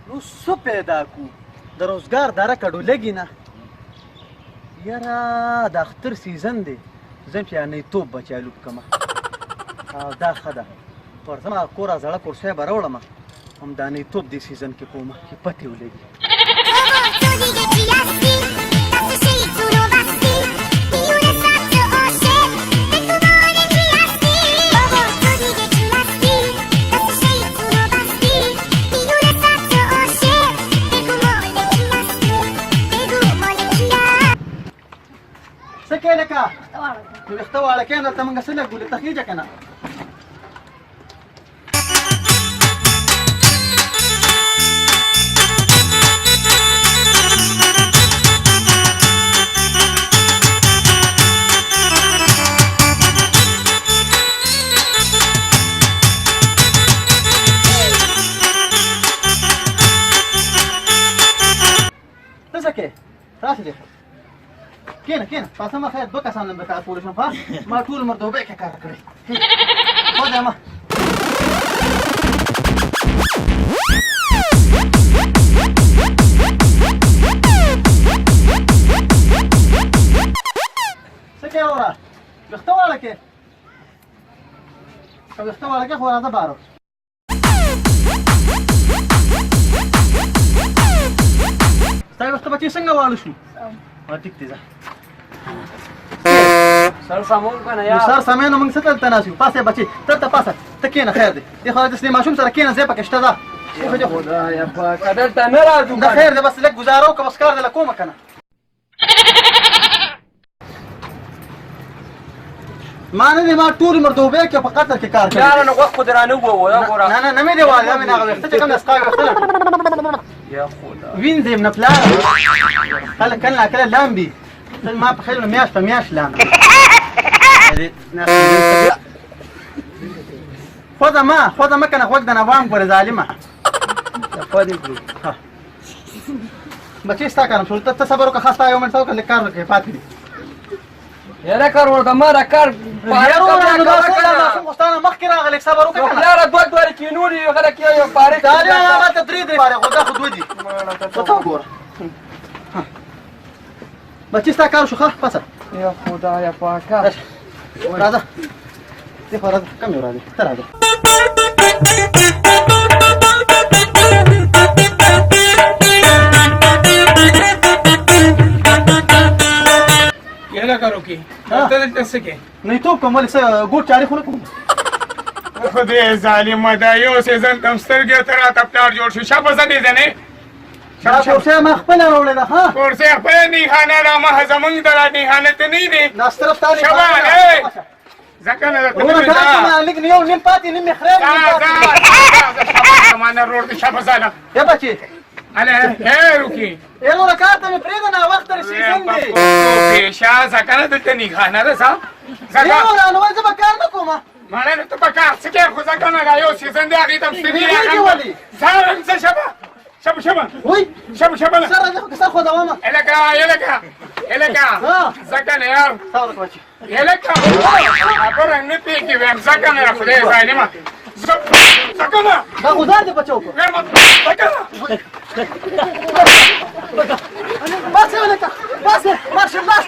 نو څه پیدا کو د روزګار دره کډو لګي نه یاره د اختر سیزن دی زه پیانې توپ بچالو کما او دا ښه ده پر زما کوره زړه کرسۍ به راوړم همدا نه توپ دې سیزن کې کومه چې پتې ولګي څه کې لکه ویښته واړه کېنه ته موږ څه لګولې ته خېجه که نه ته څه کې راسه دې کېنه پاسه ما خیر دوه کسان به کار کولی شم ها ما ټول عمر دوبۍ کې کار کړی خو دی ما څه کې وره ویښته واړه کې که ویښته واړه کې خو راځه بارو ستا ویښته بچې څنګه واړه شو ټیک دی ځه سر سمون کنه یا سر سمې نو موږ څه دلته ناست یو پاسه بچې دلته پاسه ته کېنه خیر دی دې خو د سلیم ماشوم سره کېنه ځای پکې شته ده خدایا پاکه دلته نه راځو دا خیر دی بس لږ ګزاره وکړه بس کار دی له کومه که نه ما نه دی ما ټول عمر دوبۍ کې په قطر کې کار کړی یاره نو غوښ خو دې رانه ووایه ګوره نه نه مې دی وایه دا مې هغه ویښته چې کوم دی ستا ویښته یا خدا وینځې یم نه پلاره خلک کله ناکله لامبي ما په خیل میاشت په میاشت لامبي خود ما کنه خوږ د نوام ګورې ظالمه بچې ستا کارم شو ته صبر وکړه ښه ستا یو منټ څه وکړه لږ کار وکړې پاتې دي یاره کار ورته ما دا کار مخکې راغلی صبر وکړه یاره دوه کینو دي خلک یو پارې هغه ته درې پارې خو دا خو دوه دي ته وګوره بچې ستا کار شو ښه پاسه یا خدایا پاکه راځه دی خو راځه کم یو راځې ته راځه क्या करो की दलته کې نه توپ کوم ولې څه ګوټ چاري خو نه کوم خدای ظالم دا یو سیزن تم سترګې تر راته پلار جوړ شو شپه زنې زنې دا کورسۍ ما خپله راوړې ده ها کورسۍ خپله نیخانه را مه زمونږ د را نیخانه ته نه دی ناس طرف ته شبه ځکه نه راته لږ یو نیم پاتې نیم مې خراب شبه زمانه روړ دې شبه ظالم یا بچې اله خیر وکړي نو کار ته مې پرېږده نه وخت تر سیزن دی پیشه ځکه نه دلته نیخانه ده څه ځکه نو زه به کار نه کوم مړه نه ته په کار څه کوې خو ځکه نه دا یو سیزن دی هغې ته هم ستړي ځان څه شبه وای شبه سره زه خو کسر خو دوامه الکه ځکه نه یار صبر وکړه بچې الکه خبره نه پېږي ویم ځکه نه خدای ظالمه ځکه نه دا خو ځان دې بچو کړه ځکه نه باسه ولکه باسه مارشل لاس